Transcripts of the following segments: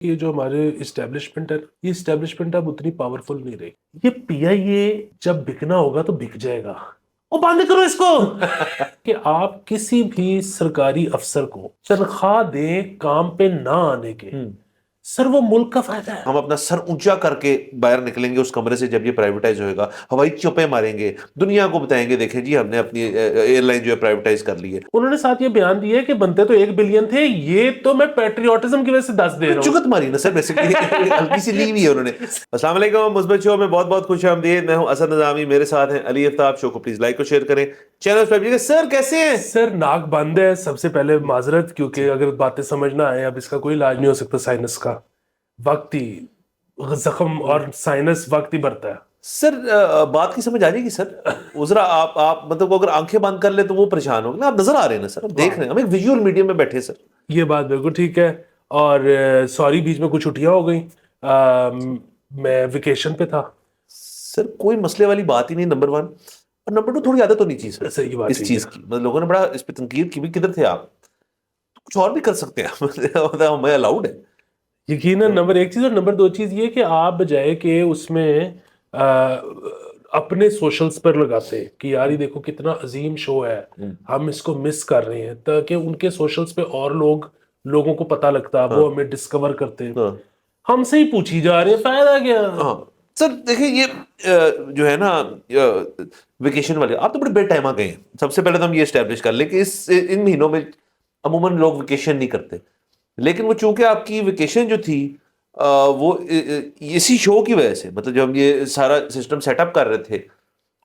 ये जो हमारे इस्टेब्लिशमेंट है, ये इस्टेब्लिशमेंट अब उतनी पावरफुल नहीं रही। ये पीआईए जब बिकना होगा तो बिक जाएगा। ओ बंद करो इसको। कि आप किसी भी सरकारी अफसर को तनख्वाह दें काम पे ना आने के, सर वो मुल्क का फायदा है। हम अपना सर ऊंचा करके बाहर निकलेंगे उस कमरे से जब ये प्राइवेटाइज होएगा, हवाई चौपे मारेंगे, दुनिया को बताएंगे देखें जी हमने अपनी एयरलाइन जो है प्राइवेटाइज कर ली है। उन्होंने साथ ये बयान दिया कि बनते तो 1 बिलियन थे, ये तो मैं पेट्रियोटिज्म की वजह से 10 दे रहा हूँ। जुगत मारी ना सर, बेसिकली हल्की सी ली हुई है उन्होंने। अस्सलाम वालेकुम, मुस्बत शो में बहुत बहुत खुश आमदीद। मैं हूं असद नज़ामी, मेरे साथ हैं अली आफ्ताब। शो को प्लीज लाइक और शेयर करें, चैनल सब्सक्राइब। सर कैसे हैं? सर नाक बंद है, सबसे पहले माजरत, क्योंकि अगर बातें समझ ना आए, अब इसका कोई इलाज नहीं हो सकता। साइनस का वक्त ही जख्म और साइनस वक्त ही बढ़ता है। सर बात की समझ आ जाएगी सर। उजरा आप मतलब अगर आंखें बंद कर ले तो वो परेशान होंगे ना। आप नजर आ रहे हैं ना सर, आप देख रहे हैं, हम एक विजुअल मीडियम में बैठे हैं सर। ये बात बिल्कुल ठीक है। और सॉरी, बीच में कुछ छुट्टियां हो गई। मैं वेकेशन पे था। सर कोई मसले वाली बात ही नहीं, नंबर वन। और नंबर टू, थोड़ी आदत होनी चाहिए सर सर ये बात इस ठीक है। चीज की। मतलब लोगों ने बड़ा इस पे तनकीद की भी, किधर थे आप? तो कुछ और भी कर सकते हैं मतलब हमें अलाउड है। यकीनन नंबर एक चीज, और नंबर दो चीज ये कि आप बजाय कि उसमें अपने सोशल्स पर लगाते कि यार ये देखो कितना अजीम शो है, हम इसको मिस कर रहे हैं, ताकि उनके सोशल्स पे और लोगों को पता लगता, हाँ वो हमें डिस्कवर करते। हाँ हमसे ही पूछी जा रही है, फायदा क्या। हाँ। सर देखिए ये जो है ना वेकेशन वाले, आप तो बड़े बेड टाइम आ गए हैं। सबसे पहले तो हम ये स्टैब्लिश कर लें कि इस इन महीनों में अमूमन लोग वेकेशन नहीं करते। लेकिन वो चूंकि आपकी वेकेशन जो थी वो इसी शो की वजह से, मतलब जब हम ये सारा सिस्टम सेटअप कर रहे थे,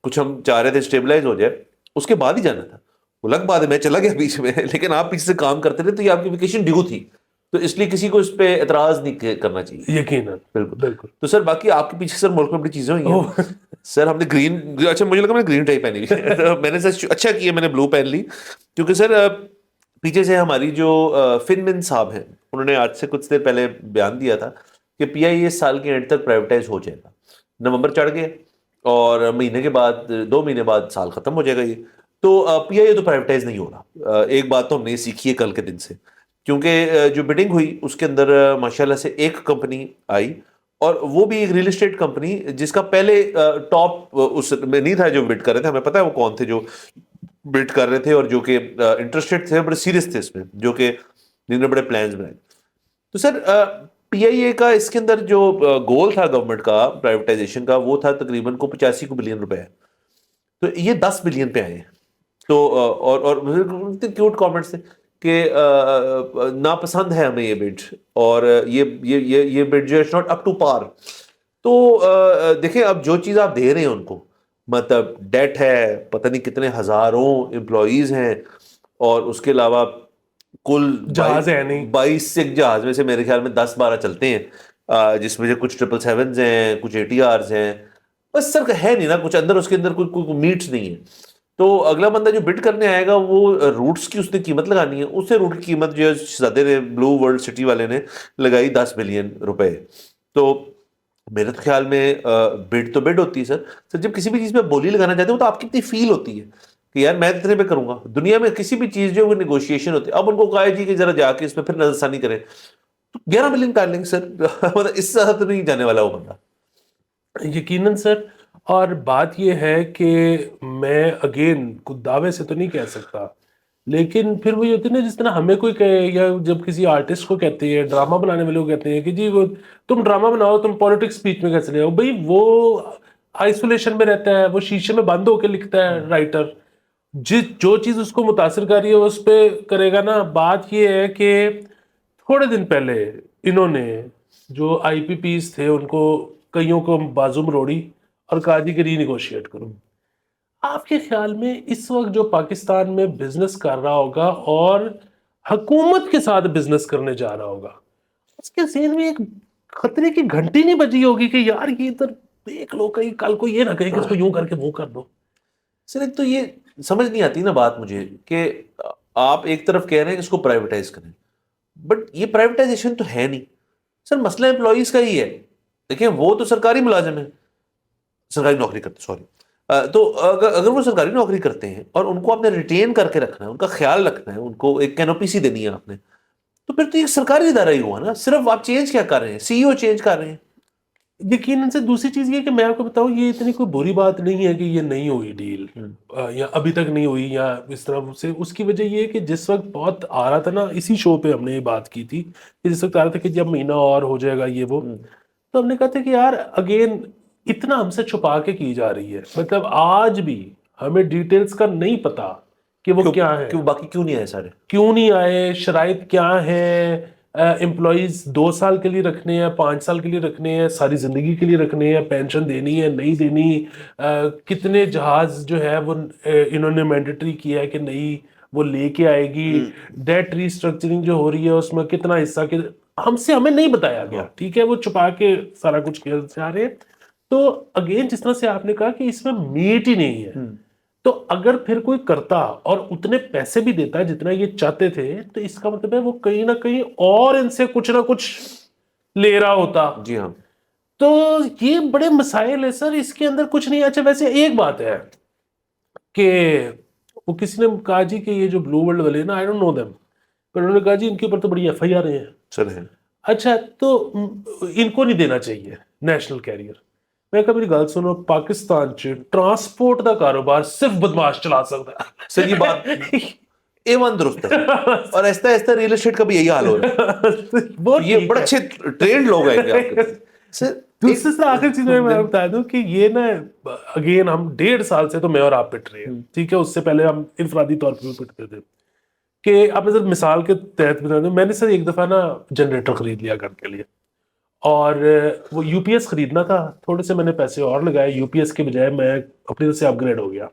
कुछ हम चाह रहे थे स्टेबलाइज हो जाए, उसके बाद ही जाना था। वो अलग बात है, मैं चला गया बीच में लेकिन आप पीछे से काम करते रहे, तो ये आपकी वेकेशन ड्यू थी। तो इसलिए किसी को इस पे एतराज नहीं करना चाहिए। यकीनन। बिल्कुल। बिल्कुल। तो सर बाकी आपके पीछे सर मुल्क में बड़ी चीजें हुई हैं। ओह। सर हमने ग्रीन, अच्छा मुझे लगा मैंने ग्रीन टाई पहनी हुई है। तो मैंने सर अच्छा किया, मैंने ब्लू पहन ली। क्योंकि सर पीछे से हमारी जो फिनमिन साहब हैं, उन्होंने आज से कुछ देर पहले बयान दिया था कि पीआईए इस साल के एंड तक प्राइवेटाइज हो जाएगा। नवंबर चढ़ गए और महीने के बाद, 2 महीने बाद साल खत्म हो जाएगा ये। तो पीआईए तो प्राइवेटाइज नहीं हो रहा। एक बात तो हमने ये सीखी है कल के दिन से, क्योंकि जो बिडिंग हुई उसके अंदर माशाल्लाह से एक कंपनी आई, और वो भी एक रियल एस्टेट कंपनी जिसका पहले टॉप उस में नहीं था जो बिड कर रहे थे। हमें पता है वो कौन थे जो बिड कर रहे थे और जो कि इंटरेस्टेड थे, बड़े सीरियस थे इसमें, जो कि जिन्होंने बड़े प्लान्स बनाए। तो सर पीआईए का इसके अंदर जो गोल था गवर्नमेंट का प्राइवेटाइजेशन का, वो था तकरीबन को 85 बिलियन रुपए। तो ये 10 बिलियन पे आए हैं। तो और क्यूट कमेंट्स थे कि नापसंद है हमें ये बिड, और ये बिड जो है नॉट अप टू पार। तो देखिए अब जो चीज़ आप दे रहे हैं उनको, मतलब डेट है, पता नहीं कितने हजारों एम्प्लॉयज हैं, और उसके अलावा कुल जहाज है नहीं। 22 से जहाज में से मेरे ख्याल में 10-12 चलते हैं, जिसमें से कुछ 777 हैं, कुछ ATRs हैं। बस सर है नहीं ना कुछ अंदर, उसके अंदर कोई मीट्स नहीं है। तो अगला बंदा जो बिड करने आएगा वो रूट्स की उसने कीमत लगानी है। उससे रूट की कीमत जो है शहजादे ने, ब्लू वर्ल्ड सिटी वाले ने लगाई 10 बिलियन रुपए। तो मेरे तो ख्याल में बिड तो बिड होती है सर। सर जब किसी भी चीज़ में बोली लगाना चाहते हो तो आपकी इतनी फील होती है कि यार मैं इतने पे करूंगा। दुनिया में किसी भी चीज़ जो है वो नेगोशिएशन होती है। अब उनको कहा है जी कि जरा जाके इसमें फिर नजरसानी करें, तो 11 बिलियन कर लेंगे सर। मतलब इससे ज्यादा तो नहीं जाने वाला वो बंदा। यकीनन सर। और बात यह है कि मैं अगेन कुछ दावे से तो नहीं कह सकता, लेकिन फिर वही होती है ना, जिस तरह हमें कोई कहे, या जब किसी आर्टिस्ट को कहते हैं, ड्रामा बनाने वाले को कहते हैं कि जी वो तुम ड्रामा बनाओ, तुम पॉलिटिक्स स्पीच में कैसे ले आओ भाई। वो आइसोलेशन में रहता है, वो शीशे में बंद होकर लिखता है राइटर। जो चीज उसको मुतासिर कर रही है वो उस पर करेगा ना। बात ये है कि थोड़े दिन पहले इन्होंने जो आईपीपीस थे उनको कईयों को बाजू मरोड़ी और कहा जी कि रीनिगोशिएट करो। आपके ख्याल में इस वक्त जो पाकिस्तान में बिजनेस कर रहा होगा और हुकूमत के साथ बिजनेस करने जा रहा होगा, उसके ज़हन में एक खतरे की घंटी नहीं बजी होगी कि यार ये इधर देख लो, कहीं कल को ये ना कहे कि इसको यूं करके वो कर दो। सर एक तो ये समझ नहीं आती ना बात मुझे कि आप एक तरफ कह रहे हैं कि इसको प्राइवेटाइज करें, बट ये प्राइवेटाइजेशन तो है नहीं। सर मसला एम्प्लॉयज का ही है। देखिए वो तो सरकारी मुलाजिम है, सरकारी नौकरी करते, सॉरी। तो अगर वो सरकारी नौकरी करते हैं और उनको आपने रिटेन करके रखना है, उनका ख्याल रखना है, उनको एक कैनोपी सी देनी है आपने, तो फिर तो ये सरकारी इदारा ही हुआ ना, सिर्फ आप चेंज क्या कर रहे हैं, सीईओ चेंज कर रहे हैं। यकीनन से दूसरी चीज ये कि मैं आपको बताऊं, ये इतनी कोई बुरी बात नहीं है कि ये नहीं हुई डील, या अभी तक नहीं हुई या इस तरह से। उसकी वजह ये है कि जिस वक्त बहुत आ रहा था ना, इसी शो पे हमने ये बात की थी कि जिस वक्त आ रहा था कि जब महीना और हो जाएगा ये वो, तो हमने कहा था कि यार अगेन इतना हमसे छुपा के की जा रही है। मतलब आज भी हमें डिटेल्स का नहीं पता कि वो क्या है, क्यों बाकी क्यों नहीं आए सारे, क्यों नहीं आए, शराइत क्या है, एम्प्लॉयज 2 साल के लिए रखने हैं, 5 साल के लिए रखने हैं, सारी जिंदगी के लिए रखने हैं, पेंशन देनी है नहीं देनी, कितने जहाज जो है वो इन्होंने मैंडेटरी किया है कि नहीं वो लेके आएगी, डेट रीस्ट्रक्चरिंग जो हो रही है उसमें कितना हिस्सा के हमसे हमें नहीं बताया गया। ठीक है, वो छुपा के सारा कुछ खेल जा रहे हैं। तो अगेन जिस तरह से आपने कहा कि इसमें मीट ही नहीं है, तो अगर फिर कोई करता और उतने पैसे भी देता है जितना ये चाहते थे, तो इसका मतलब है वो कहीं ना कहीं और इनसे कुछ ना कुछ ले रहा होता। जी हाँ। तो ये बड़े मसाइल है सर, इसके अंदर कुछ नहीं। अच्छा वैसे एक बात है कि वो किसी ने कहा जी कि ये जो ब्लू वर्ल्ड वाले ना, आई डोंट नो देम, पर उन्होंने कहा जी इनके ऊपर तो बड़ी एफआईआर हैं। सर है। अच्छा तो इनको नहीं देना चाहिए नेशनल कैरियर। मैं कहा मेरी गल सुनो, पाकिस्तान च ट्रांसपोर्ट का कारोबार सिर्फ बदमाश चला सकता है। सर ये बात एवन दुरुस्त है और ऐसा ऐसा रियल एस्टेट का भी यही हाल हो रहा है। वो ये बड़े अच्छे ट्रेंड लोग हैं आपके सर। दूसरे से आखिरी चीज मैं बता दूं कि ये ना अगेन हम 1.5 साल से तो मैं और आप पिट रहे हैं, ठीक है, उससे पहले हम इनफरादी तौर पर पिटते थे। कि आपने सर मिसाल के तहत बता दूं, मैंने सर एक दफा ना जनरेटर खरीद लिया घर के लिए, और वो यूपीएस खरीदना था, थोड़े से मैंने पैसे और लगाए, यूपीएस के बजाय मैं अपनी तरफ से अपग्रेड हो गया।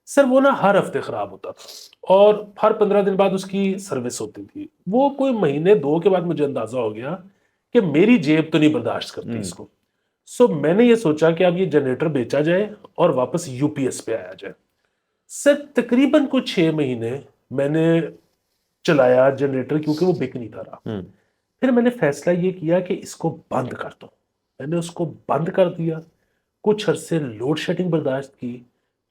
सर वो ना हर हफ्ते खराब होता था और हर 15 दिन बाद उसकी सर्विस होती थी। वो कोई महीने 2 के बाद मुझे अंदाजा हो गया कि मेरी जेब तो नहीं बर्दाश्त करती इसको। सो मैंने ये सोचा कि अब ये जनरेटर बेचा जाए और वापस यूपीएस पे आया जाए। सर तकरीबन कुछ 6 महीने मैंने चलाया जनरेटर, क्योंकि वो बिक नहीं था रहा। फिर मैंने फैसला ये किया कि इसको बंद कर दो। मैंने उसको बंद कर दिया, कुछ अरसे लोड शेडिंग बर्दाश्त की,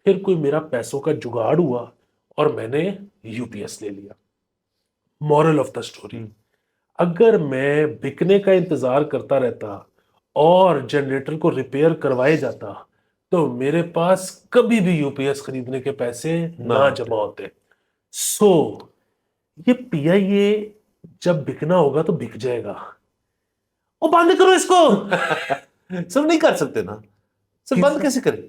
फिर कोई मेरा पैसों का जुगाड़ हुआ और मैंने यूपीएस ले लिया। मॉरल ऑफ द स्टोरी, अगर मैं बिकने का इंतजार करता रहता और जनरेटर को रिपेयर करवाए जाता, तो मेरे पास कभी भी यूपीएस खरीदने के पैसे ना जमा होते। सो ये पीआईए जब बिकना होगा तो बिक जाएगा। ओ बंद करो इसको। सर नहीं कर सकते ना सर, बंद कैसे करें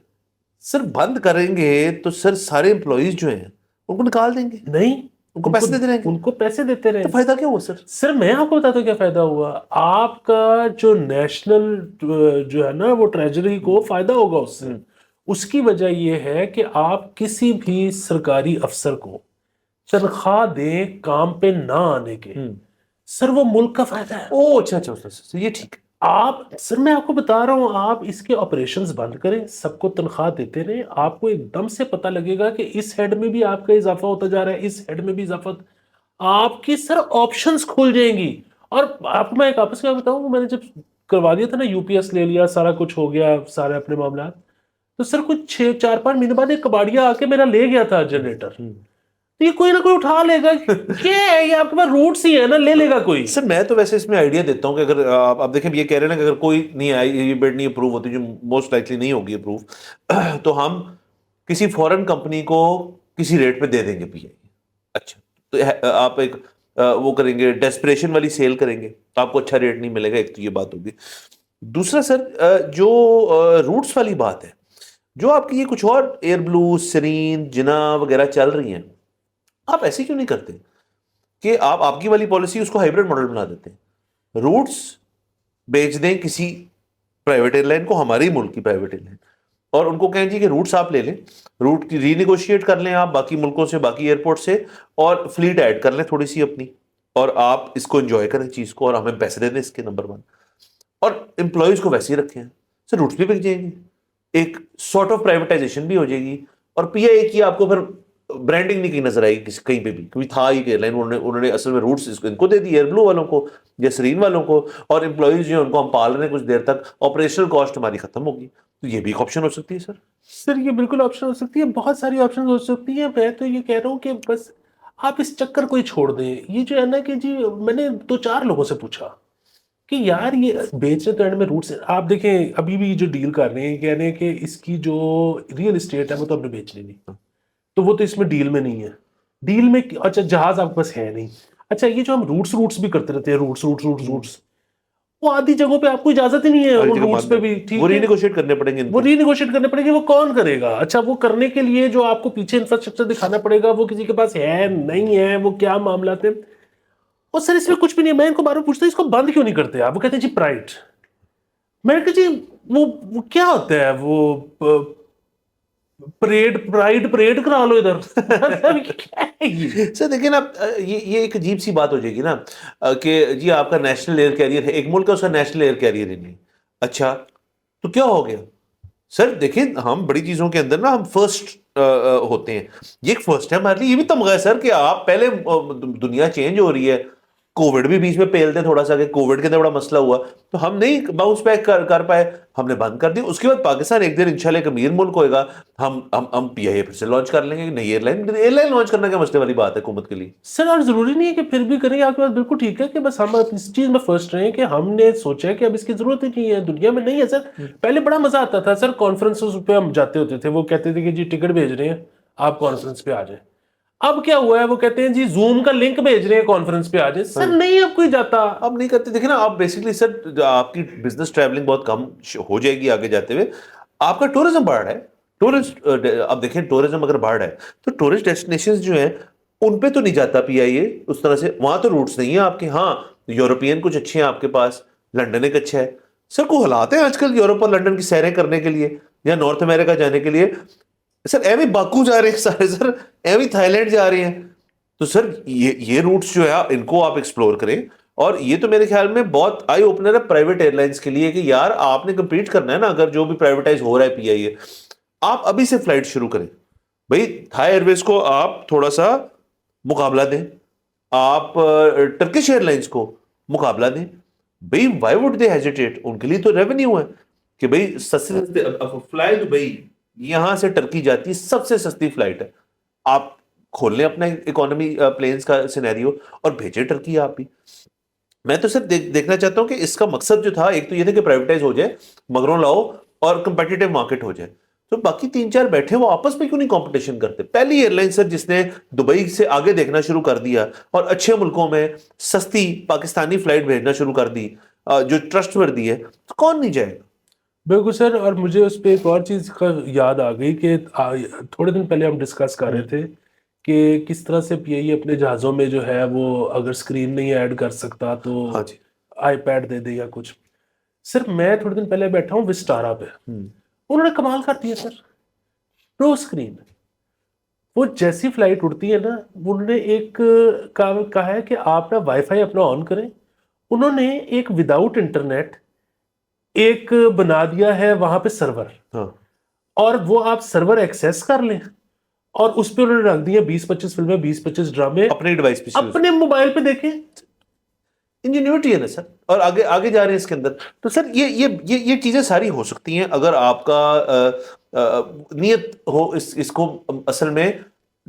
सर? बंद करेंगे तो सर सारे एम्प्लॉइज जो हैं उनको निकाल देंगे। नहीं, उनको पैसे देते रहेंगे। उनको पैसे देते रहे तो फायदा क्या हुआ सर? सर मैं आपको बताता हूँ क्या फायदा हुआ। आपका जो नेशनल जो है ना वो ट्रेजरी को फायदा होगा उससे। उसकी वजह यह है कि आप किसी भी सरकारी अफसर को तनख्वाह दें काम पे ना आने के, सर वो मुल्क का फायदा है। ओ अच्छा अच्छा सर, ये ठीक है। आप सर मैं आपको बता रहा हूं, आप इसके ऑपरेशंस बंद करें, सबको तनख्वाह देते रहे, आपको एकदम से पता लगेगा कि इस हेड में भी आपका इजाफा होता जा रहा है, इस हेड में भी इजाफा, आपकी सर ऑप्शंस खुल जाएंगी। और आपको मैं एक आपस में बताऊं, मैंने जब करवा दिया था ना, यूपीएस ले लिया, सारा कुछ हो गया, सारे अपने मामला, तो सर कुछ 4-5 महीने बाद एक कबाड़िया आके मेरा ले गया था जनरेटर। तो ये कोई ना कोई उठा लेगा। क्या है ये, आपके पास रूट्स ही है ना, ले लेगा कोई। सर मैं तो वैसे इसमें आइडिया देता हूं कि अगर आप देखें, ये कह रहे हैं ना कि अगर कोई नहीं आई, ये बिड नहीं अप्रूव होती, जो मोस्ट लाइकली नहीं होगी अप्रूव, तो हम किसी फॉरेन कंपनी को किसी रेट पे दे देंगे पीआई। अच्छा, तो आप एक वो करेंगे, डेस्परेशन वाली सेल करेंगे, तो आपको अच्छा रेट नहीं मिलेगा। एक तो ये बात होगी। दूसरा सर जो रूट्स वाली बात है, जो आपकी ये कुछ और एयर ब्लू, सरीन, जिना वगैरह चल रही हैं, आप ऐसे क्यों नहीं करते कि आप आपकी वाली पॉलिसी उसको हाइब्रिड मॉडल बना देते हैं, रूट्स बेच दें किसी प्राइवेट एयरलाइन को, हमारे ही मुल्क की प्राइवेट एयरलाइन, और उनको कहें जी कि रूट्स आप ले लें, रूट की रीनिगोशिएट कर लें आप बाकी मुल्कों से, बाकी एयरपोर्ट से, और फ्लीट ऐड कर लें थोड़ी सी अपनी, और आप इसको एंजॉय करें चीज को, और हमें पैसे दे दें इसके, नंबर 1, और एम्प्लॉयज को वैसे ही रखें। सर रूट्स भी बिक जाएंगे, एक सॉर्ट ऑफ प्राइवेटाइजेशन भी हो जाएगी, और पीआईए की आपको फिर ब्रांडिंग नहीं कहीं नजर आएगी किसी कहीं पे भी, क्योंकि था ही एयरलाइन, उन्होंने असल में रूट्स इनको दे दी, एयर ब्लू वालों को या सरीन वालों को, और एम्प्लॉइज जो उनको हम पाल रहे हैं कुछ देर तक, ऑपरेशनल कॉस्ट हमारी खत्म होगी। तो ये भी एक ऑप्शन हो सकती है सर। सर ये बिल्कुल ऑप्शन हो सकती है, बहुत सारी ऑप्शन हो सकती है। मैं तो ये कह रहा हूँ कि बस आप इस चक्कर को ही छोड़ दें। ये जो है ना कि जी, मैंने 2-4 लोगों से पूछा कि यार ये बेचने तो एंड में रूट्स, आप देखें अभी भी जो डील कर रहे हैं कह रहे हैं कि इसकी जो रियल एस्टेट है वो तो हमने बेचनी नहीं, तो वो तो इसमें डील में नहीं है। डील में अच्छा जहाज आपके पास है नहीं। अच्छा ये जो हम रूट्स रूट्स भी करते रहते हैं, रूट्स रूट्स रूट्स रूट्स, वो आधी जगहों पे आपको इजाजत ही नहीं है हर उन जगह रूट्स बंद पे है। भी, वो ठीक है। रीनेगोशिएट करने पड़ेंगे वो इनको। रीनेगोशिएट करने पड़ेंगे, वो कौन करेगा? अच्छा वो करने के लिए जो आपको पीछे इंफ्रास्ट्रक्चर दिखाना पड़ेगा वो किसी के पास है नहीं है, वो क्या मामला थे। और सर इसमें कुछ भी नहीं है। मैं इनको बार बार पूछता हूं इसको बंद क्यों नहीं करते आप? वो कहते हैं जी प्राइड। मैंने कहा जी वो क्या होता है वो परेड, प्राइड परेड करा लो इधर। मतलब क्या है ये? सर देखिए ना, ये एक अजीब सी बात हो जाएगी ना, कि जी आपका नेशनल एयर कैरियर है, एक मुल्क का उसका नेशनल एयर कैरियर ही नहीं। अच्छा तो क्या हो गया? सर देखिए, हम बड़ी चीजों के अंदर ना हम फर्स्ट होते हैं। ये एक फर्स्ट है हमारे लिए। ये भी तमगा है सर कि आप पहले, दुनिया चेंज हो रही है, कोविड भी बीच में पेलते हैं थोड़ा सा, कि कोविड के अंदर बड़ा मसला हुआ तो हम नहीं बाउंस बैक कर पाए, हमने बंद कर दी। उसके बाद पाकिस्तान एक दिन इंशाल्लाह एक अमीर मुल्क होएगा, हम पीआईए फिर से लॉन्च कर लेंगे, नई एयरलाइन लॉन्च करना क्या मसले वाली बात है हुकूमत के लिए? सर और जरूरी नहीं है कि फिर भी करें, आपके पास बिल्कुल ठीक है कि बस हम इस चीज में फर्स्ट रहे कि हमने सोचा है कि अब इसकी जरूरत ही नहीं है, दुनिया में नहीं है। सर पहले बड़ा मजा आता था सर, कॉन्फ्रेंसेस पे हम जाते होते थे, वो कहते थे कि जी टिकट भेज रहे हैं आप कॉन्फ्रेंस पे आ जाए। अब क्या हुआ है, वो कहते हैं जी जूम का लिंक भेज रहे हैं कॉन्फ्रेंस पे आ जाए। सर नहीं, अब कोई जाता। अब नहीं करते। देखिए ना, आप बेसिकली सर आपकी बिजनेस ट्रैवलिंग बहुत कम हो जाएगी आगे जाते हुए। आपका टूरिज्म बढ़ रहा है, टूरिस्ट, अब देखिए टूरिज्म अगर बढ़ रहा है तो टूरिस्ट डेस्टिनेशंस जो हैं उन पे तो नहीं जाता पीआईए उस तरह से, वहां तो रूट्स नहीं है आपके। हाँ यूरोपियन कुछ अच्छे हैं आपके पास, लंदन एक अच्छा है। सर को हालात है आजकल यूरोप और लंदन की सैरें करने के लिए या नॉर्थ अमेरिका जाने के लिए। सर एवं बाकू जा रहे हैं सारे, सर एवं थाईलैंड जा रहे हैं। तो सर ये रूट्स जो है इनको आप एक्सप्लोर करें। और ये तो मेरे ख्याल में बहुत आई ओपनर है प्राइवेट एयरलाइंस के लिए कि यार आपने कंपीट करना है ना, अगर जो भी प्राइवेटाइज हो रहा है पीआईए, आप अभी से फ्लाइट शुरू करें। भाई थाई एयरवेज को आप थोड़ा सा मुकाबला दें, आप टर्किश एयरलाइंस को मुकाबला दें। भाई व्हाई वुड दे हेजिटेट? उनके लिए तो रेवेन्यू है कि भाई सस्ते फ्लाई दुबई, यहां से टर्की जाती है, सबसे सस्ती फ्लाइट है। आप खोल लें अपना इकोनॉमी प्लेन्स का सिनेरियो और भेजे टर्की आप भी। मैं तो सर देखना चाहता हूं कि इसका मकसद जो था, एक तो ये था कि प्राइवेटाइज हो जाए, मगरों लाओ और कंपेटिटिव मार्केट हो जाए। तो बाकी 3-4 बैठे वो आपस में क्यों नहीं कंपटीशन करते? पहली एयरलाइन सर जिसने दुबई से आगे देखना शुरू कर दिया और अच्छे मुल्कों में सस्ती पाकिस्तानी फ्लाइट भेजना शुरू कर दी, जो ट्रस्टवर्दी है, तो कौन नहीं जाएगा? बिल्कुल सर। और मुझे उस पर एक और चीज़ का याद आ गई कि थोड़े दिन पहले हम डिस्कस कर रहे थे कि किस तरह से पीआईए अपने जहाज़ों में जो है वो अगर स्क्रीन नहीं ऐड कर सकता तो हाँ जी। आईपैड दे दे या कुछ। सर मैं थोड़े दिन पहले बैठा हूँ विस्टारा पे, उन्होंने कमाल कर दिया सर, प्रो स्क्रीन। वो जैसी फ्लाइट उड़ती है ना, उन्होंने एक कहा है कि आप ना वाईफाई अपना ऑन करें। उन्होंने एक विदाउट इंटरनेट एक बना दिया है वहां पे सर्वर, हाँ और वो आप सर्वर एक्सेस कर लें और उस पर उन्होंने रख दिए 20-25 फिल्में, 20-25 ड्रामे अपने डिवाइस पे अपने मोबाइल पे देखें। इंजीनियरिटी है ना सर, और आगे आगे जा रहे हैं इसके अंदर। तो सर ये चीजें सारी हो सकती हैं अगर आपका नियत हो इसको असल में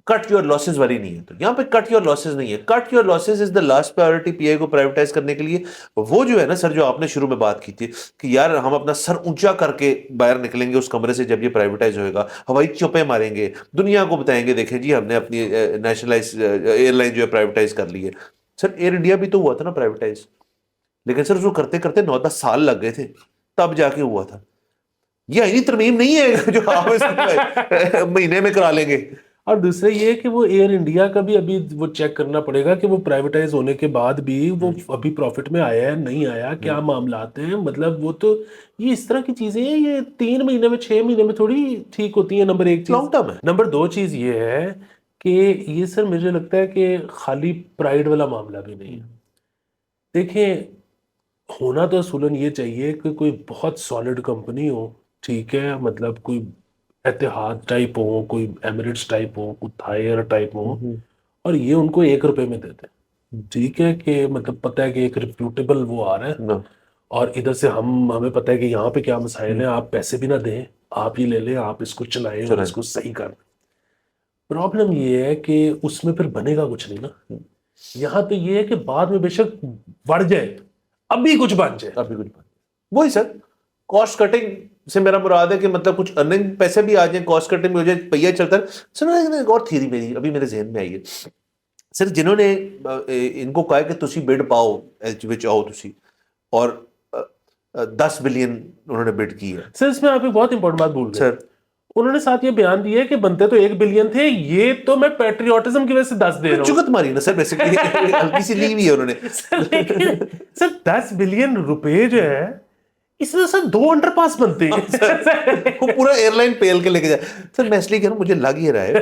कट योर लॉसेस वाली नहीं है। तो यहाँ पे कट योर लॉसेस नहीं है, cut your losses is the last priority pi को प्राइवेटाइज करने के लिए। वो जो है ना सर, जो आपने शुरू में बात की थी कि यार हम अपना सर ऊंचा करके बाहर निकलेंगे उस कमरे से जब ये प्राइवेटाइज होएगा, हवाई चौपे मारेंगे, दुनिया को बताएंगे देखें जी हमने अपनी नेशनलाइज एयरलाइन जो है प्राइवेटाइज कर ली है। सर एयर इंडिया भी तो हुआ था ना प्राइवेटाइज, लेकिन सर उसको करते करते 9-10 साल लग गए थे, तब जाके हुआ था। ये आईनी तरमीम नहीं है जो आप महीने में करा लेंगे। और दूसरा ये कि वो एयर इंडिया का भी अभी वो चेक करना पड़ेगा कि वो प्राइवेटाइज होने के बाद भी वो अभी प्रॉफिट में आया है नहीं आया, क्या मामला आते हैं। मतलब वो तो ये इस तरह की चीजें हैं, ये 3 महीने में 6 महीने में थोड़ी ठीक होती है। नंबर 1 लॉन्ग चीज। टर्म है। नंबर 2 चीज ये है कि ये सर मुझे लगता है कि खाली प्राइड वाला मामला भी नहीं है। देखें होना तो असूलन ये चाहिए कि कोई बहुत सॉलिड कंपनी हो, ठीक है, मतलब कोई एतिहाद टाइप हो, कोई एमिरेट्स टाइप हो, कोई थाई एयर टाइप हो, और ये उनको 1 रुपए में देते हैं, ठीक है, कि मतलब पता है कि एक रिप्यूटेबल वो आ रहा है ना और इधर से हमें पता है कि यहाँ पे क्या मसाइल हैं, आप पैसे भी ना दें, आप ही ले लें, आप इसको चलाएं और चलें। इसको सही कर। प्रॉब्लम ये है कि उसमें फिर बनेगा कुछ नहीं ना। यहाँ तो ये है कि बाद में बेशक बढ़ जाए, अभी कुछ बन जाए। अभी कुछ वही सर, कॉस्ट कटिंग से मेरा मुराद है कि मतलब कुछ अर्निंग पैसे भी आ जाए, कॉस्ट कटिंग भी हो जाए, पहिया चलता है। सर एक और थ्योरी मेरी अभी मेरे जहन में आई है सर, जिन्होंने इनको कहा कि तुसी बिड पाओ विच आओ तुसी, और 10 बिलियन उन्होंने बिड की है सर इसमें आप एक बहुत इंपॉर्टेंट बात भूल गए सर। उन्होंने साथ ये बयान दिया है कि बनते तो 1 बिलियन थे, ये तो मैं पैट्रियोटिज्म की वजह से 10 दे रहा हूँ। चुगत मारी ना सर, बेसिकली हल्की सी ली हुई है उन्होंने। सर 10 बिलियन रुपए जो है इसमें सर 2 अंडरपास बनते हैं। वो पूरा एयरलाइन पेल के लेके जाए। सर मैं इसलिए कह रहा हूँ, मुझे लग ही रहा है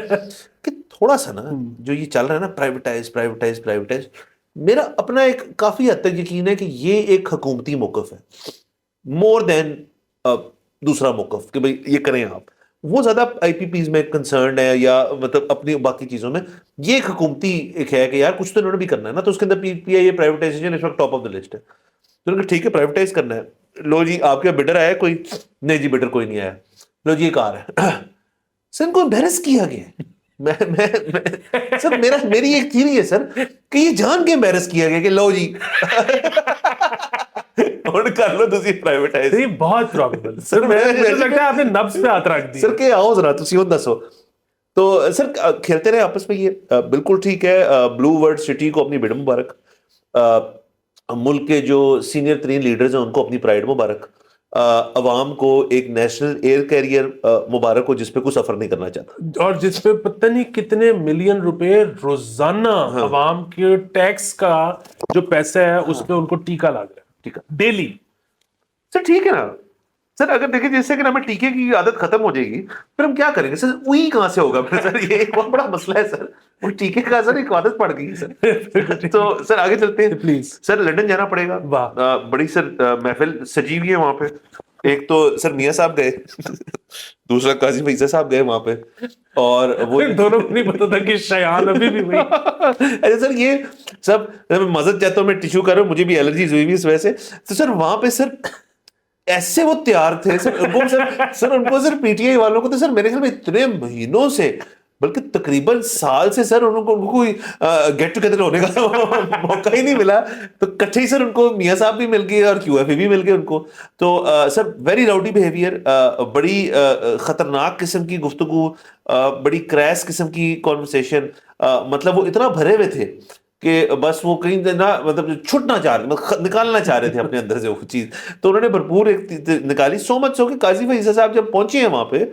कि थोड़ा सा ना जो ये चल रहा है ना, प्राइवेटाइज प्राइवेटाइज प्राइवेटाइज, मेरा अपना एक काफी हद तक यकीन है कि ये एक हुकूमती मौकफ है मोर देन दूसरा मौकफ कि भाई ये करें आप। वो ज्यादा आईपीपीज में कंसर्न है या मतलब अपनी बाकी चीजों में, ये एक हुकूमती एक है कि यार कुछ तो इन्होंने भी करना है ना। तो उसके अंदर पीपीआई प्राइवेटाइजेशन इस वक्त टॉप ऑफ द लिस्ट है। तो उन्होंने ठीक है प्राइवेटाइज करना है, लो जी आपके बिडर आया कोई, नहीं जी बिडर कोई नहीं आया, लो जी ये कार है। सर इनको एम्बेरस किया गया है। मैं सर मेरी एक थ्योरी है सर कि ये जान के एम्बेरस किया गया कि लो जी और कर लो तुसी प्राइवेटाइज। ये बहुत प्रॉब्लम सर, मुझे लगता है आपने नब्ज पे हाथ रख दिया सर के आओ जरा तुसी वो दसो। तो सर खेलते रहे आपस में ये, बिल्कुल ठीक है। ब्लू वर्ल्ड सिटी को अपनी बिड मुबारक, मुल्क के जो सीनियर तरीन लीडर्स हैं उनको अपनी प्राइड मुबारक, अवाम को एक नेशनल एयर कैरियर मुबारक हो जिसपे कोई सफर नहीं करना चाहता, और जिसपे पता नहीं कितने मिलियन रुपए रोजाना अवाम के टैक्स का जो पैसा है उस पे उनको टीका लग रहा है, टीका डेली। सर ठीक है ना सर, अगर देखें जैसे कि हमें टीके की आदत खत्म हो जाएगी फिर हम क्या करेंगे सर, वही कहां से होगा फिर सर, ये एक बहुत बड़ा मसला है सर। वो टीके का सर एक आदत पड़ गई है सर। तो सर आगे चलते हैं प्लीज। सर, लंदन जाना पड़ेगा। वाह। बड़ी सर महफिल सजी हुई है वहां पे। एक तो सर मियां साहब गए, दूसरा काजी फैसल साहब गए वहां पे, और वो दोनों को नहीं पता था कि शयान अभी भी वही। अरे सर ये सब मैं मदद चाहता हूँ, मैं टिश्यू कर रहा हूँ, मुझे भी एलर्जीज हुई इस वजह से। तो सर वहां पे सर ऐसे वो तैयार थे सर, उनको सर पीटीआई वालों को तो सर मेरे ख्याल में इतने महीनों से, बल्कि तकरीबन साल से सर उनको कोई गेट टुगेदर होने का मौका ही नहीं मिला। तो कच्चे ही सर उनको मियां साहब भी मिल गए और क्यूएफए भी मिल गए उनको। तो सर वेरी राउडी बिहेवियर, बड़ी खतरनाक किस्म की गुफ्तगू, बड़ी क्रैश किस्म की कॉन्वर्सेशन, मतलब वो इतना भरे हुए थे कि बस वो कहीं ना मतलब छुटना चाह रहे, मतलब निकालना चाह रहे थे अपने अंदर से वो चीज। तो उन्होंने भरपूर एक निकाली, सो मच सो कि काजी फैसल साहब जब पहुंचे हैं वहां पे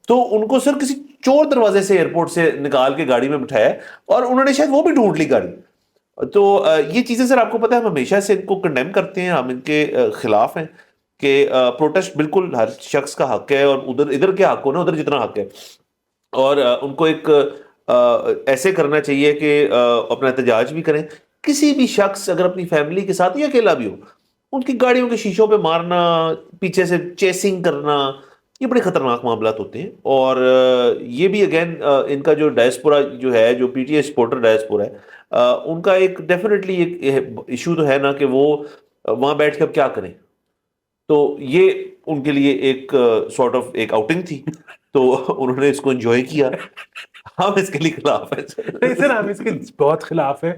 तो उनको सर किसी चोर दरवाजे से एयरपोर्ट से निकाल के गाड़ी में बिठाया और उन्होंने शायद वो भी ढूंढ ली गाड़ी। तो ये चीजें सर आपको पता है हम हमेशा से इनको कंडेम करते हैं, हम इनके खिलाफ हैं कि प्रोटेस्ट बिल्कुल हर शख्स का हक है, और उधर इधर के हक हो ना उधर जितना हक है, और उनको एक ऐसे करना चाहिए कि अपना एहतजाज भी करें। किसी भी शख्स अगर अपनी फैमिली के साथ या अकेला भी हो, उनकी गाड़ियों के शीशों पे मारना, पीछे से चेसिंग करना, ये बड़े खतरनाक मामलात होते हैं। और ये भी अगेन इनका जो डायस्पोरा जो है, जो पीटीआई सपोर्टर डायस्पोरा है, उनका एक डेफिनेटली एक इशू तो है ना कि वो वहां बैठ के अब क्या करें। तो ये उनके लिए एक सॉर्ट ऑफ एक आउटिंग थी, तो उन्होंने इसको एंजॉय किया। हम इसके लिए खिलाफ है नहीं सर, हम इसके बहुत खिलाफ है।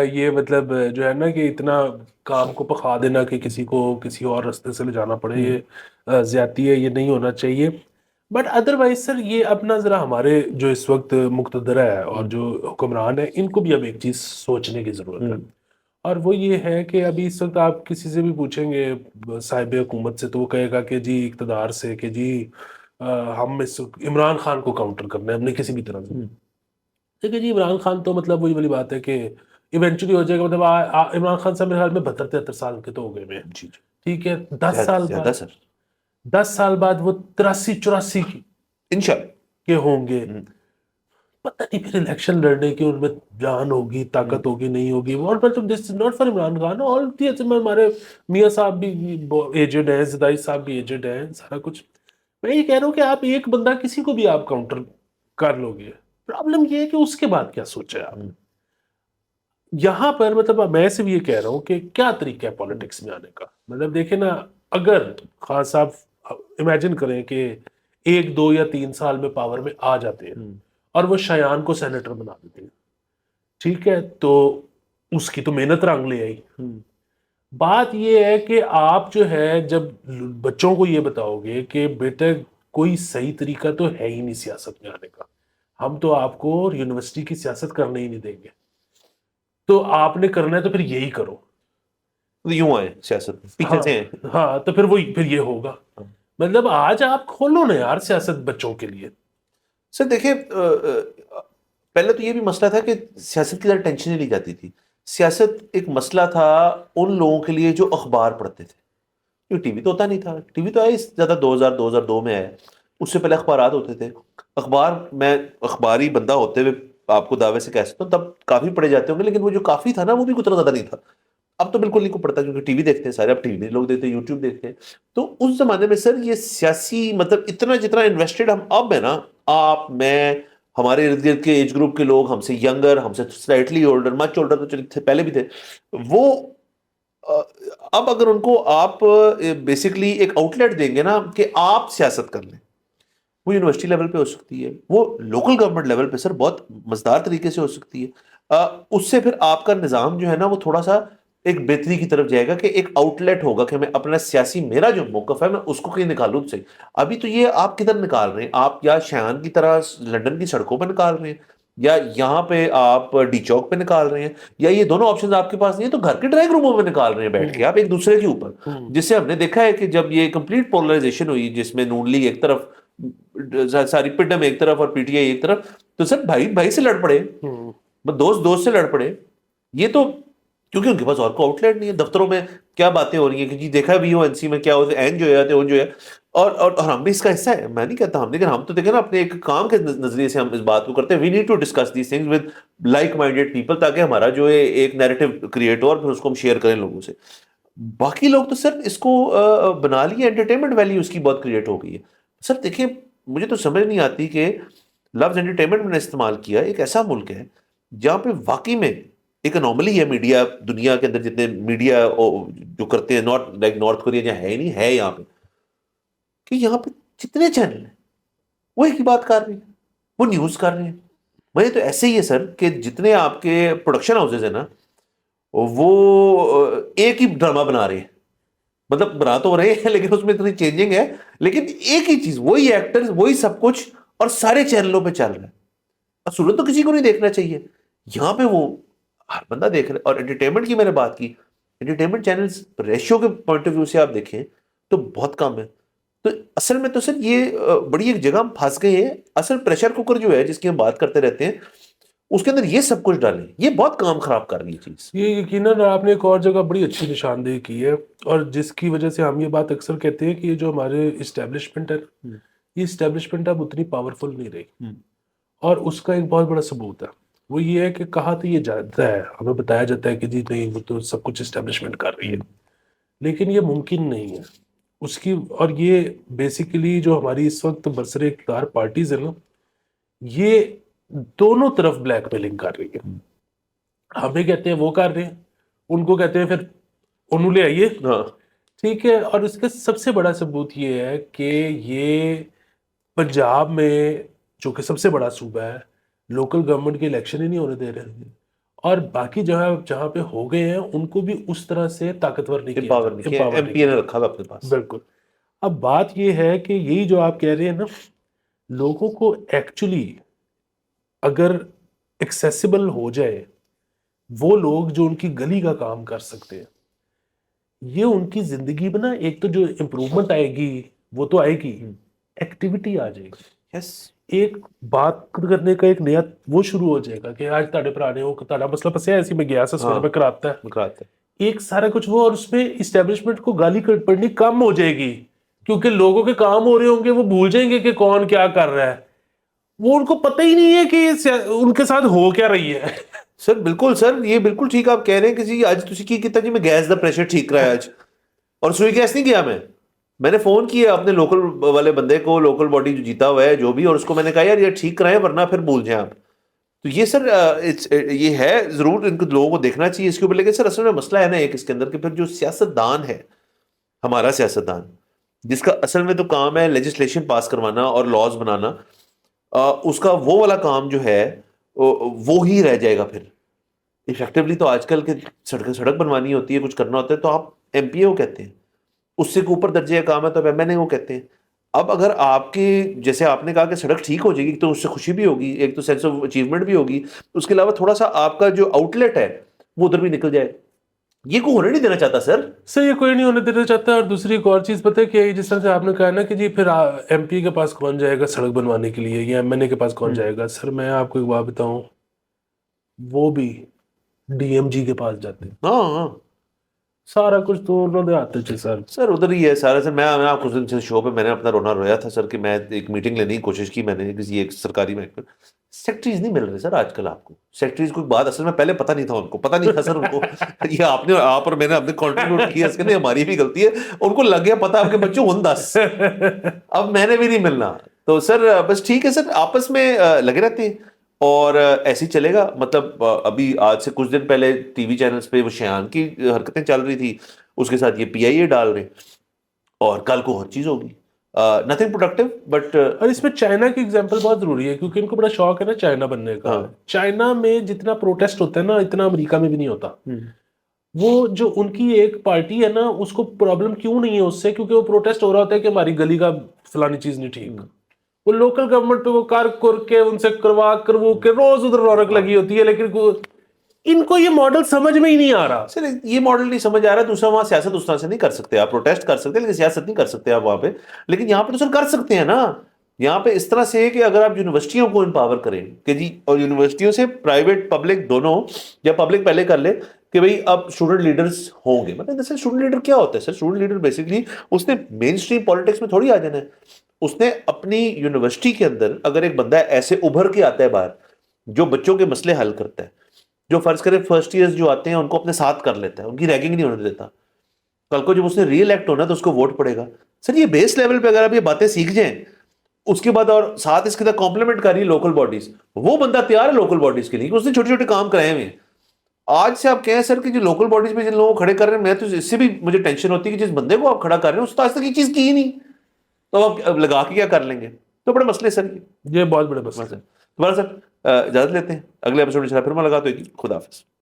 ये मतलब जो है ना कि इतना काम को पका देना कि किसी को किसी और रास्ते से ले जाना पड़े, ये ज्यादती है, ये नहीं होना चाहिए। बट अदरवाइज सर ये अपना जरा हमारे जो इस वक्त मुक़तदर है और जो हुक्मरान है इनको भी अब एक चीज़ सोचने की ज़रूरत है। और वो ये है कि अभी इस वक्त आप किसी से भी पूछेंगे साहिब हुकूमत से तो वो कहेगा कि जी इक़्तिदार से कि जी हम इस इमरान खान को काउंटर करना है हमने किसी भी तरह से। देखिए जी इमरान खान तो मतलब वही वाली बात है कि इवेंचुअली हो जाएगा। मतलब इमरान खान साहब मेरे ख्याल में 72-73 साल के तो हो गए हैं। जी जी ठीक है, 10 साल ज्यादा बाद, सर 10 साल बाद वो 83-84 इंशाल्लाह के होंगे। पता नहीं फिर इलेक्शन लड़ने की उनमें जान होगी, ताकत होगी, नहीं होगी। और मतलब this is not for Imran Khan, all the हमारे मियां साहब भी एजेड हैं, ज़दाई साहब भी एजेड हैं, सारा कुछ। मैं ये कह रहा हूँ कि आप एक बंदा किसी को भी आप काउंटर कर लोगे, प्रॉब्लम ये है कि उसके बाद क्या सोचे आप। यहाँ पर मतलब मैं सिर्फ ये कह रहा हूँ कि क्या तरीका है पॉलिटिक्स में आने का। मतलब देखे ना, अगर खान साहब इमेजिन करें कि 1, 2 या 3 साल में पावर में आ जाते हैं और वो शयान को सेनेटर बना देते हैं। ठीक है, तो उसकी तो मेहनत रंग ले आई। बात ये है कि आप जो है जब बच्चों को ये बताओगे कि बेटा कोई सही तरीका तो है ही नहीं सियासत में आने का, हम तो आपको यूनिवर्सिटी की सियासत करने ही नहीं देंगे, तो आपने करना है तो फिर यही करो। तो यूं आए सियासत में, पीछे हाँ से हैं। हाँ, तो फिर ये होगा। मतलब आज आप खोलो ना यार सियासत बच्चों के लिए। सर देखिए, पहले तो ये भी मसला था कि सियासत की ज़्यादा टेंशन नहीं ली जाती थी। सियासत एक मसला था उन लोगों के लिए जो अखबार पढ़ते थे, क्योंकि टीवी तो होता नहीं था। टीवी तो आया ज़्यादा 2000-2002 में आया, उससे पहले अखबारात होते थे। अखबार, मैं अखबारी बंदा होते हुए आपको दावे से कह सकता हूँ तब काफ़ी पढ़े जाते होंगे, लेकिन वो जो काफ़ी था ना वो भी उतना ज़्यादा नहीं था। अब तो बिल्कुल नहीं को पड़ता, क्योंकि टीवी देखते हैं सारे, अब टीवी में लोग देखते हैं, यूट्यूब देखते हैं। तो उस जमाने में सर ये सियासी मतलब इतना जितना इन्वेस्टेड हम अब है ना, आप मैं हमारे इर्द गिर्द के एज ग्रुप के लोग, हमसे यंगर, हमसे स्लाइटली ओल्डर, मच ओल्डर तो चलिए पहले भी थे वो, अ, अब अगर उनको आप बेसिकली एक आउटलेट देंगे ना कि आप सियासत कर लें, वो यूनिवर्सिटी लेवल पे हो सकती है, वो लोकल गवर्नमेंट लेवल पे सर बहुत मजेदार तरीके से हो सकती है। उससे फिर आपका निज़ाम जो है ना वो थोड़ा सा एक बेहतरी की तरफ जाएगा कि एक आउटलेट होगा कि मैं अपना सियासी, मेरा जो मौकफ है मैं उसको कहीं निकालूं तो सही। अभी तो ये आप किधर निकाल रहे हैं, आप या शयान की तरह लंदन की सड़कों पर निकाल रहे हैं, या यहाँ पे आप डी चौक पे निकाल रहे हैं, या ये दोनों ऑप्शन आपके पास नहीं है तो घर के ड्राइंग रूमों में निकाल रहे हैं बैठ के आप एक दूसरे के ऊपर। जिससे हमने देखा है कि जब ये कंप्लीट पोलराइजेशन हुई, जिसमें नून लीग एक तरफ, सारी पिड्डम एक तरफ और पीटीआई एक तरफ, तो सर भाई भाई से लड़ पड़े, दोस्त दोस्त से लड़ पड़े। ये तो क्योंकि उनके पास और को आउटलेट नहीं है। दफ्तरों में क्या बातें हो रही है कि जी देखा भी हो एनसी में क्या होता है, एन जो है उन जो है, और हम भी इसका हिस्सा है, मैं नहीं कहता हम, लेकिन हम तो देखें ना अपने एक काम के नजरिए से हम इस बात को करते हैं। We need to discuss these things with like minded people, ताकि हमारा जो है एक नैरेटिव क्रिएट हो और फिर उसको हम शेयर करें लोगों से। बाकी लोग तो सर इसको बना लिए, एंटरटेनमेंट वैल्यू उसकी बहुत क्रिएट हो गई है। सर देखिए, मुझे तो समझ नहीं आती कि लफ्ज एंटरटेनमेंट मैंने इस्तेमाल किया, एक ऐसा मुल्क है जहां पे वाकई में एक अनोमली है मीडिया दुनिया के अंदर, जितने मीडिया जो करते हैं, नॉट लाइक नॉर्थ कोरिया जहां है ही नहीं, है यहाँ पे कि यहाँ पे जितने चैनल हैं वो एक ही बात कर रहे हैं, वो न्यूज कर रहे हैं। मुझे तो ऐसे ही है सर कि जितने आपके प्रोडक्शन हाउसेज है ना वो एक ही ड्रामा बना रहे हैं, मतलब बना तो रहे हैं लेकिन उसमें इतनी चेंजिंग है, लेकिन एक ही चीज, वही एक्टर्स, वही सब कुछ, और सारे चैनलों पे चल रहा है। और सूरत तो किसी को नहीं देखना चाहिए, यहां पे वो हर बंदा देख रहा है। और एंटरटेनमेंट की मैंने बात की, एंटरटेनमेंट चैनल्स रेशियो के पॉइंट ऑफ व्यू से आप देखें तो बहुत कम है। तो असल में तो सर ये बड़ी एक जगह हम फंस गए हैं। असल प्रेशर कुकर जो है जिसकी हम बात करते रहते हैं, उसके अंदर ये सब कुछ डालें, ये बहुत काम खराब कर रही है चीज। ये यकीनन आपने एक और जगह बड़ी अच्छी निशानदेही की है, और जिसकी वजह से हम ये बात अक्सर कहते हैं कि ये जो हमारे इस्टेब्लिशमेंट है, ये इस्टेब्लिशमेंट अब उतनी पावरफुल नहीं रही। और उसका एक बहुत बड़ा सबूत है, वो ये है कि कहा तो ये जाता है, हमें बताया जाता है कि जी नहीं वो तो सब कुछ इस्टेब्लिशमेंट कर रही है, लेकिन ये मुमकिन नहीं है उसकी। और ये बेसिकली जो हमारी इस वक्त बरसरे इक़्तिदार पार्टीज है ना, ये दोनों तरफ ब्लैकमेलिंग कर रही है। हमें कहते हैं वो कर रहे हैं, उनको कहते हैं फिर उन्होंने आइए। हाँ, ठीक है, और इसका सबसे बड़ा सबूत ये है कि ये पंजाब में, जो कि सबसे बड़ा सूबा है, लोकल गवर्नमेंट के इलेक्शन ही नहीं होने दे रहे हैं, और बाकी जगह जहां पे हो गए हैं उनको भी उस तरह से ताकतवर नहीं किया, एम्पावर नहीं किया, एमपी ने रखा हुआ अपने पास। बिल्कुल। अब बात ये है कि यही जो आप कह रहे हैं ना, लोगों को एक्चुअली अगर एक्सेसिबल हो जाए, वो लोग जो उनकी गली का काम कर सकते हैं, ये उनकी जिंदगी में ना एक तो जो इम्प्रूवमेंट आएगी वो तो आएगी, एक्टिविटी आ जाएगी, यस, एक बात करने का एक नया वो शुरू हो जाएगा कि आज ताड़े भरा ने वो ताड़ा मसला फंसा ऐसे में गया सवेरे में कराता है, मुकरात है। एक सारा कुछ वो, और उसमें इस्टेब्लिशमेंट को गाली पड़नी कम हो जाएगी, क्योंकि लोगों के काम हो रहे होंगे, वो भूल जाएंगे कि कौन क्या कर रहा है, वो उनको पता ही नहीं है कि उनके साथ हो क्या रही है। सर बिल्कुल सर, ये बिल्कुल ठीक आप कह रहे हैं कि जी आज तुसी की कितना जी मैं गैस दा प्रेशर ठीक कराया आज, और सुई गैस नहीं गया मैंने फोन किया अपने लोकल वाले बंदे को, लोकल बॉडी जो जीता हुआ है जो भी, और उसको मैंने कहा यार ये ठीक कराएं वरना फिर भूल जाएं आप। तो ये सर ये है जरूर, इनको लोगों को देखना चाहिए इसके ऊपर। लेकिन सर असल में मसला है ना एक इसके अंदर कि फिर जो सियासतदान है, हमारा सियासतदान जिसका असल में तो काम है लेजिस्लेशन पास करवाना और लॉज बनाना, उसका वो वाला काम जो है वो ही रह जाएगा फिर। इफेक्टिवली तो आजकल के सड़क बनवानी होती है, कुछ करना होता है तो आप एमपीए को कहते हैं, उससे ऊपर दर्जे का काम है तो आप एमएनए को कहते हैं। अब अगर आपके, जैसे आपने कहा कि सड़क ठीक हो जाएगी तो उससे खुशी भी होगी, एक तो सेंस ऑफ अचीवमेंट भी होगी, उसके अलावा थोड़ा सा आपका जो आउटलेट है वो उधर भी निकल जाए। ये को होने नहीं देना चाहता सर। ये कोई नहीं होने देना चाहता। और दूसरी एक और चीज़ पता है कि जिस तरह से आपने कहा ना कि जी फिर एमपी के पास कौन जाएगा सड़क बनवाने के लिए या एमएनए के पास कौन जाएगा, सर मैं आपको एक बात बताऊं, वो भी डीएमजी के पास जाते हैं। हाँ हाँ सारा कुछ तो उन्होंने आते थे सर। सर, उधर ही है सारा। सर मैं आपको उस दिन से शो पे मैंने अपना रोना रोया था सर कि मैं एक मीटिंग लेने की कोशिश की मैंने किसी एक सरकारी महकमे में, सेक्रेटरीज नहीं मिल रहे सर आजकल आपको। सेक्रेटरीज को बात असल में पहले पता नहीं था, उनको पता नहीं था सर उनको ये आप और मैंने अपने कंट्रीब्यूट किया, इसके लिए हमारी भी गलती है। उनको लग गया पता आपके बच्चों 10 अब मैंने भी नहीं मिलना। तो सर बस ठीक है सर, आपस में लगे रहते हैं और ऐसे ही चलेगा। मतलब अभी आज से कुछ दिन पहले टीवी चैनल्स पे वो शयान की हरकतें चल रही थी, उसके साथ ये पीआईए डाल रहे, और कल को हर चीज होगी। Nothing productive but. और इसमें चाइना की एग्जांपल बहुत जरूरी है क्योंकि इनको बड़ा शौक है ना चाइना बनने का। हाँ। चाइना में जितना प्रोटेस्ट होता है ना इतना अमेरिका में भी नहीं होता। वो जो उनकी एक पार्टी है ना उसको प्रॉब्लम क्यों नहीं है उससे, क्योंकि वो प्रोटेस्ट हो रहा होता है कि हमारी गली का फलानी चीज नहीं ठीक। वो लोकल गवर्नमेंट पे वो कार के उनसे करवो के रोज उधर रौनक लगी होती है, लेकिन इनको ये मॉडल समझ में ही नहीं आ रहा। सर ये मॉडल नहीं समझ आ रहा है। दूसरा, वहां सियासत उस तरह से नहीं कर सकते आप, प्रोटेस्ट कर सकते हैं लेकिन सियासत नहीं कर सकते आप वहां पे। लेकिन यहाँ पे तो सर कर सकते हैं ना। यहाँ पे इस तरह से है कि अगर आप यूनिवर्सिटियों को एम्पावर करें कि जी, और यूनिवर्सिटियों से प्राइवेट पब्लिक दोनों, या पब्लिक पहले कर ले कि भाई अब स्टूडेंट लीडर्स होंगे। मतलब जैसे स्टूडेंट लीडर क्या होता है सर? स्टूडेंट लीडर बेसिकली उसने मेन स्ट्रीम पॉलिटिक्स में थोड़ी आ जाना है। उसने अपनी यूनिवर्सिटी के अंदर अगर एक बंदा ऐसे उभर के आता है बाहर जो बच्चों के मसले हल करता है, जो फर्ज करें फर्स्ट ईयर्स जो आते हैं उनको अपने साथ कर लेता है, उनकी रैगिंग नहीं होने देता, कल को जब उसने री इलेक्ट होना तो उसको वोट पड़ेगा। सर ये बेस लेवल पे अगर आप ये बातें सीख जाएं, उसके बाद और साथ इसके साथ कॉम्प्लीमेंट कर रही है लोकल बॉडीज, वो बंदा तैयार है लोकल बॉडीज के लिए, उसने छोटे छोटे काम कराए हुए हैं। आज से आप कहें सर कि जो लोकल बॉडीज में जिन लोगों को खड़े कर रहे हैं, मैं तो इससे भी मुझे टेंशन होती है कि जिस बंदे को आप खड़ा कर रहे हैं उसने तो आज तक ये चीज की ही नहीं, तो आप लगा के क्या कर लेंगे? तो बड़े मसले सर ये बहुत बड़े मसले। तुम्हारा सर इजाजत लेते हैं, अगले एपिसोड में फिर मुलाकात होगी। खुदा हाफिज।